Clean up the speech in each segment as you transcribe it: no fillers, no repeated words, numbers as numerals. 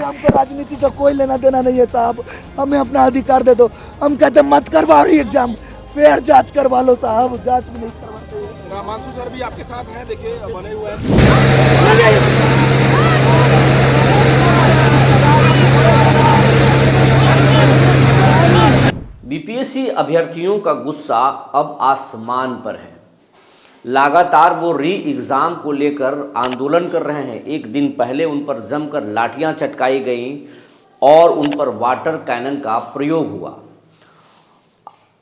अरे हमको राजनीति से कोई लेना देना नहीं है साहब, हमें अपना अधिकार दे दो। हम कहते मत करवाओ एग्जाम, फेयर जांच करवा लो साहब, जांच भी नहीं करवाते। रामांशु सर भी आपके साथ हैं, देखिए बने हुए हैं। बीपीएससी अभ्यर्थियों का गुस्सा अब आसमान पर है। लगातार वो री एग्ज़ाम को लेकर आंदोलन कर रहे हैं। एक दिन पहले उन पर जमकर लाठियां चटकाई गईं और उन पर वाटर कैनन का प्रयोग हुआ।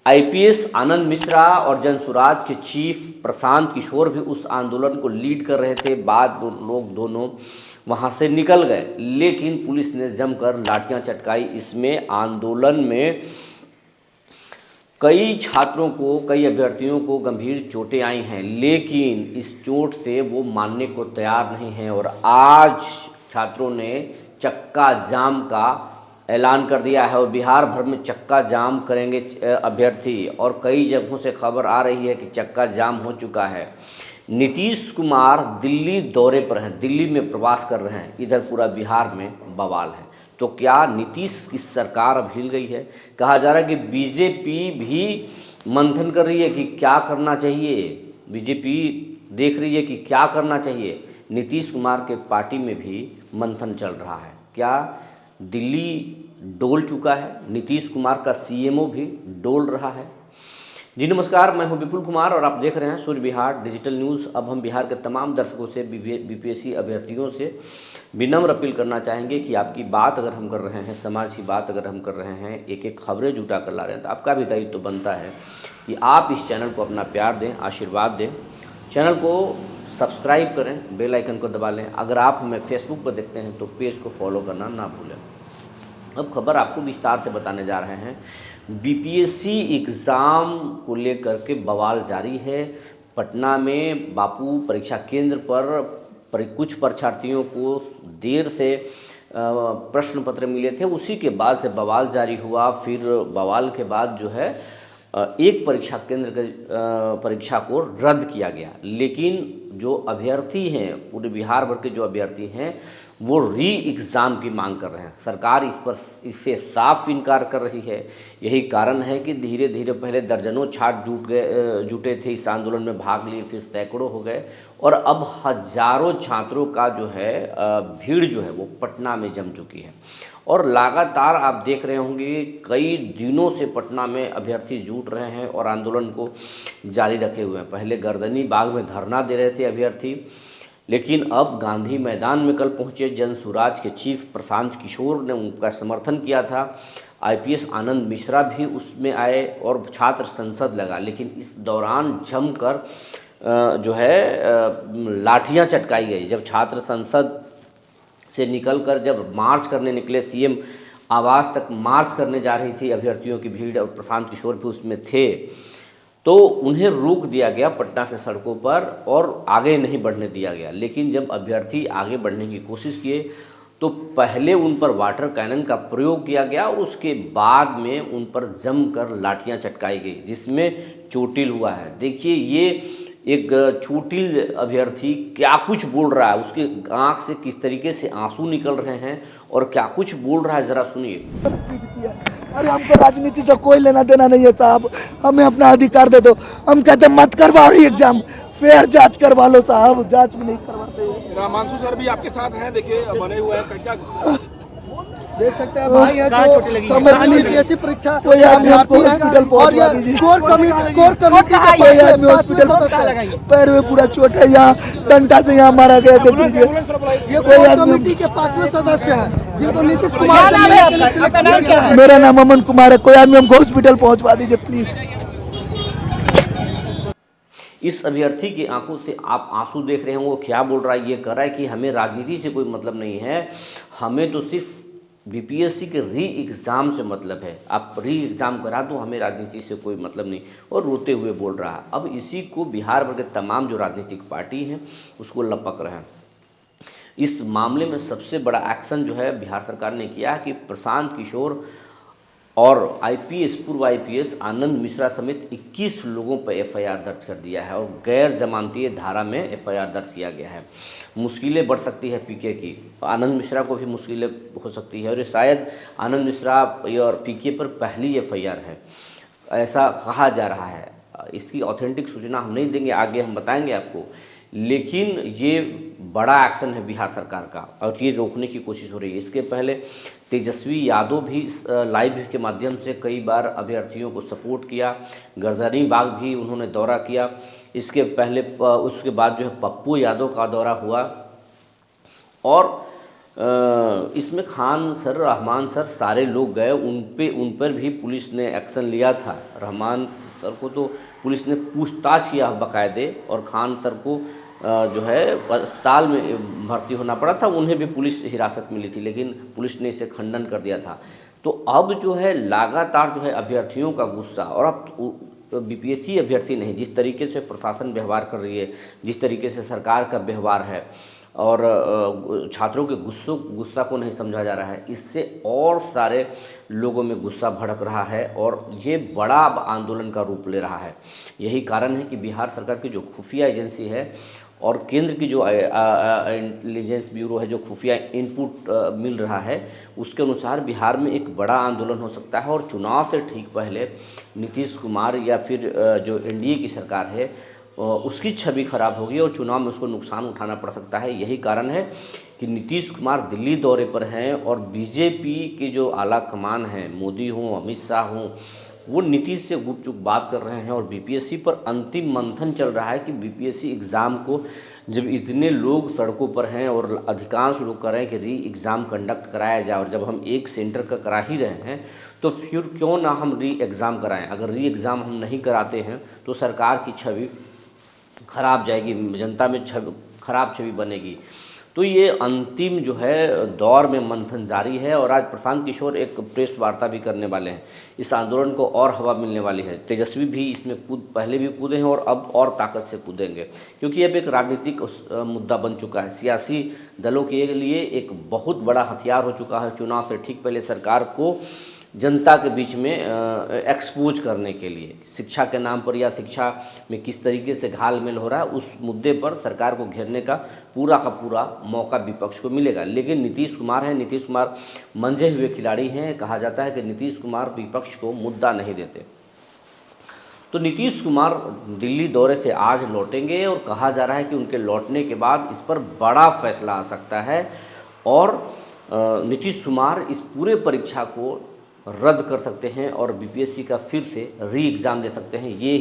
आईपीएस आनंद मिश्रा और जनसुराज के चीफ प्रशांत किशोर भी उस आंदोलन को लीड कर रहे थे। बाद लोग दोनों वहां से निकल गए, लेकिन पुलिस ने जमकर लाठियां चटकाई। इसमें आंदोलन में कई छात्रों को, कई अभ्यर्थियों को गंभीर चोटें आई हैं, लेकिन इस चोट से वो मानने को तैयार नहीं हैं और आज छात्रों ने चक्का जाम का ऐलान कर दिया है और बिहार भर में चक्का जाम करेंगे अभ्यर्थी। और कई जगहों से खबर आ रही है कि चक्का जाम हो चुका है। नीतीश कुमार दिल्ली दौरे पर हैं, दिल्ली में प्रवास कर रहे हैं, इधर पूरा बिहार में बवाल है। तो क्या नीतीश की सरकार अब हिल गई है? कहा जा रहा है कि बीजेपी भी मंथन कर रही है कि क्या करना चाहिए। बीजेपी देख रही है कि क्या करना चाहिए। नीतीश कुमार के पार्टी में भी मंथन चल रहा है। क्या दिल्ली डोल चुका है? नीतीश कुमार का सीएमओ भी डोल रहा है। जी नमस्कार, मैं हूं विपुल कुमार और आप देख रहे हैं सूर्य बिहार डिजिटल न्यूज़। अब हम बिहार के तमाम दर्शकों से, बीपीएससी अभ्यर्थियों से विनम्र अपील करना चाहेंगे कि आपकी बात अगर हम कर रहे हैं, समाज की बात अगर हम कर रहे हैं, एक एक खबरें जुटा कर ला रहे हैं, तो आपका भी दायित्व तो बनता है कि आप इस चैनल को अपना प्यार दें, आशीर्वाद दें। चैनल को सब्सक्राइब करें, बेल आइकन को दबा लें। अगर आप हमें फेसबुक पर देखते हैं तो पेज को फॉलो करना ना भूलें। अब खबर आपको विस्तार से बताने जा रहे हैं। बीपीएससी एग्ज़ाम को लेकर के बवाल जारी है। पटना में बापू परीक्षा केंद्र पर कुछ परीक्षार्थियों को देर से प्रश्न पत्र मिले थे, उसी के बाद से बवाल जारी हुआ। फिर बवाल के बाद जो है एक परीक्षा केंद्र के परीक्षा को रद्द किया गया, लेकिन जो अभ्यर्थी हैं, पूरे बिहार भर के जो अभ्यर्थी हैं, वो री एग्ज़ाम की मांग कर रहे हैं। सरकार इससे साफ इनकार कर रही है। यही कारण है कि धीरे धीरे पहले दर्जनों छात्र जुटे थे इस आंदोलन में भाग लिए, फिर सैकड़ों हो गए और अब हजारों छात्रों का जो है भीड़ जो है वो पटना में जम चुकी है। और लगातार आप देख रहे होंगे कई दिनों से पटना में अभ्यर्थी जुट रहे हैं और आंदोलन को जारी रखे हुए हैं। पहले गर्दनी बाग में धरना दे रहे थे अभ्यर्थी, लेकिन अब गांधी मैदान में कल पहुंचे जनसुराज के चीफ प्रशांत किशोर ने उनका समर्थन किया था। आईपीएस आनंद मिश्रा भी उसमें आए और छात्र संसद लगा, लेकिन इस दौरान जमकर जो है लाठियां चटकाई गई। जब छात्र संसद से निकलकर जब मार्च करने निकले, सीएम आवास तक मार्च करने जा रही थी अभ्यर्थियों की भीड़ और प्रशांत किशोर भी उसमें थे, तो उन्हें रोक दिया गया पटना के सड़कों पर और आगे नहीं बढ़ने दिया गया। लेकिन जब अभ्यर्थी आगे बढ़ने की कोशिश किए तो पहले उन पर वाटर कैनन का प्रयोग किया गया और उसके बाद में उन पर जमकर लाठियां चटकाई गई, जिसमें चोटिल हुआ है। देखिए ये एक चोटिल अभ्यर्थी क्या कुछ बोल रहा है, उसके आँख से किस तरीके से आंसू निकल रहे हैं और क्या कुछ बोल रहा है, ज़रा सुनिए। अरे हमको राजनीति से कोई लेना देना नहीं है साहब, हमें अपना अधिकार दे दो। हम कहते मत करवाओ एग्जाम, फेयर जांच करवा लो साहब, जांच भी नहीं करवाते। रामांशु सर भी आपके साथ हैं, देखिए बने हुए हैं। क्या देख सकते हैं भाई है जो ऐसी परीक्षा, कोई आदमी हमको हॉस्पिटल पहुंचवा दीजिए। कोर कमेटी का कोई आदमी हॉस्पिटल, पैर में पूरा चोट है, यहाँ डंडा से यहाँ मारा गया, देख लीजिए। ये कोई कमेटी के 5वें सदस्य हैं जिनको नीतीश कुमार। मेरा नाम अमन कुमार है, कोई आदमी हमको हॉस्पिटल पहुंचवा दीजिए प्लीज। इस अभ्यर्थी की आंखों से आप आंसू देख रहे हैं, वो क्या बोल रहा है? ये कह रहा है कि हमें राजनीति से कोई मतलब नहीं है, हमें तो सिर्फ बीपीएससी के री एग्ज़ाम से मतलब है। आप री एग्ज़ाम करा दो, हमें राजनीति से कोई मतलब नहीं, और रोते हुए बोल रहा है। अब इसी को बिहार भर के तमाम जो राजनीतिक पार्टी हैं उसको लपक रहे हैं। इस मामले में सबसे बड़ा एक्शन जो है बिहार सरकार ने किया है कि प्रशांत किशोर और आईपीएस पूर्व आईपीएस आनंद मिश्रा समेत 21 लोगों पर एफआईआर दर्ज कर दिया है और गैर जमानती धारा में एफआईआर दर्ज किया गया है। मुश्किलें बढ़ सकती है पीके की, आनंद मिश्रा को भी मुश्किलें हो सकती है और ये शायद आनंद मिश्रा और पीके पर पहली एफआईआर है, ऐसा कहा जा रहा है। इसकी ऑथेंटिक सूचना हम नहीं देंगे, आगे हम बताएंगे आपको, लेकिन ये बड़ा एक्शन है बिहार सरकार का और ये रोकने की कोशिश हो रही है। इसके पहले तेजस्वी यादव भी लाइव के माध्यम से कई बार अभ्यर्थियों को सपोर्ट किया, गर्दनी बाग भी उन्होंने दौरा किया। इसके पहले उसके बाद जो है पप्पू यादव का दौरा हुआ और इसमें खान सर, रहमान सर, सारे लोग गए, उन पर भी पुलिस ने एक्शन लिया था। रहमान सर को तो पुलिस ने पूछताछ किया बाकायदे और खान सर को जो है अस्पताल में भर्ती होना पड़ा था, उन्हें भी पुलिस हिरासत मिली थी, लेकिन पुलिस ने इसे खंडन कर दिया था। तो अब जो है लगातार जो है अभ्यर्थियों का गुस्सा, और अब बीपीएससी अभ्यर्थी नहीं, जिस तरीके से प्रशासन व्यवहार कर रही है, जिस तरीके से सरकार का व्यवहार है और छात्रों के गुस्सा को नहीं समझा जा रहा है, इससे और सारे लोगों में गुस्सा भड़क रहा है और ये बड़ा आंदोलन का रूप ले रहा है। यही कारण है कि बिहार सरकार की जो खुफिया एजेंसी है और केंद्र की जो इंटेलिजेंस ब्यूरो है, जो खुफिया इनपुट मिल रहा है, उसके अनुसार बिहार में एक बड़ा आंदोलन हो सकता है और चुनाव से ठीक पहले नीतीश कुमार या फिर जो एनडीए की सरकार है उसकी छवि खराब होगी और चुनाव में उसको नुकसान उठाना पड़ सकता है। यही कारण है कि नीतीश कुमार दिल्ली दौरे पर हैं और बीजेपी के जो आला कमान हैं, मोदी हों, अमित शाह हों, वो नीतीश से गुपचुप बात कर रहे हैं और बीपीएससी पर अंतिम मंथन चल रहा है कि बीपीएससी एग्ज़ाम को, जब इतने लोग सड़कों पर हैं और अधिकांश लोग कह रहे हैं कि री एग्ज़ाम कंडक्ट कराया जाए और जब हम एक सेंटर का करा ही रहे हैं तो फिर क्यों ना हम री एग्ज़ाम कराएं। अगर री एग्ज़ाम हम नहीं कराते हैं तो सरकार की छवि खराब जाएगी, जनता में खराब छवि बनेगी। तो ये अंतिम जो है दौर में मंथन जारी है और आज प्रशांत किशोर एक प्रेस वार्ता भी करने वाले हैं। इस आंदोलन को और हवा मिलने वाली है। तेजस्वी भी इसमें पहले भी कूदे हैं और अब और ताकत से कूदेंगे, क्योंकि अब एक राजनीतिक मुद्दा बन चुका है, सियासी दलों के लिए एक बहुत बड़ा हथियार हो चुका है। चुनाव से ठीक पहले सरकार को जनता के बीच में एक्सपोज करने के लिए, शिक्षा के नाम पर या शिक्षा में किस तरीके से घालमेल हो रहा है, उस मुद्दे पर सरकार को घेरने का पूरा मौका विपक्ष को मिलेगा। लेकिन नीतीश कुमार हैं, नीतीश कुमार मंझे हुए खिलाड़ी हैं। कहा जाता है कि नीतीश कुमार विपक्ष को मुद्दा नहीं देते। तो नीतीश कुमार दिल्ली दौरे से आज लौटेंगे और कहा जा रहा है कि उनके लौटने के बाद इस पर बड़ा फैसला आ सकता है और नीतीश कुमार इस पूरे परीक्षा को रद्द कर सकते हैं और बीपीएससी का फिर से री एग्ज़ाम दे सकते हैं। ये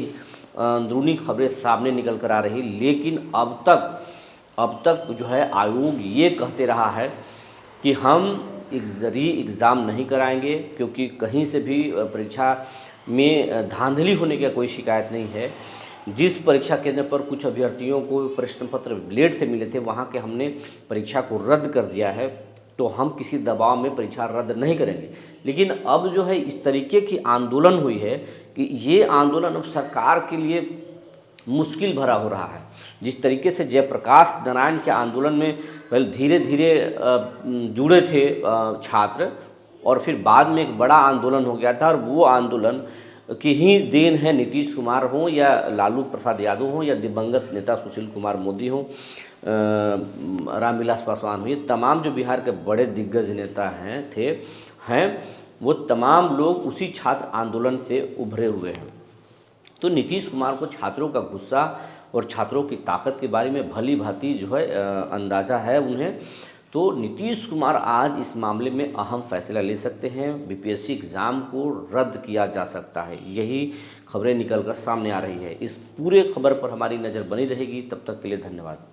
अंदरूनी खबरें सामने निकल कर आ रही, लेकिन अब तक जो है आयोग ये कहते रहा है कि हम री एग्ज़ाम नहीं कराएंगे, क्योंकि कहीं से भी परीक्षा में धांधली होने की कोई शिकायत नहीं है। जिस परीक्षा केंद्र पर कुछ अभ्यर्थियों को प्रश्न पत्र लेट से मिले थे, वहाँ के हमने परीक्षा को रद्द कर दिया है, तो हम किसी दबाव में परीक्षा रद्द नहीं करेंगे। लेकिन अब जो है इस तरीके की आंदोलन हुई है कि ये आंदोलन अब सरकार के लिए मुश्किल भरा हो रहा है। जिस तरीके से जयप्रकाश नारायण के आंदोलन में पहले धीरे धीरे जुड़े थे छात्र और फिर बाद में एक बड़ा आंदोलन हो गया था, और वो आंदोलन की ही देन है नीतीश कुमार हों या लालू प्रसाद यादव हों या दिवंगत नेता सुशील कुमार मोदी हों, रामविलास पासवान हो, ये तमाम जो बिहार के बड़े दिग्गज नेता हैं वो तमाम लोग उसी छात्र आंदोलन से उभरे हुए हैं। तो नीतीश कुमार को छात्रों का गुस्सा और छात्रों की ताकत के बारे में भली भांति जो है अंदाज़ा है उन्हें। तो नीतीश कुमार आज इस मामले में अहम फैसला ले सकते हैं, बीपीएससी एग्ज़ाम को रद्द किया जा सकता है। यही खबरें निकलकर सामने आ रही है। इस पूरे खबर पर हमारी नज़र बनी रहेगी। तब तक के लिए धन्यवाद।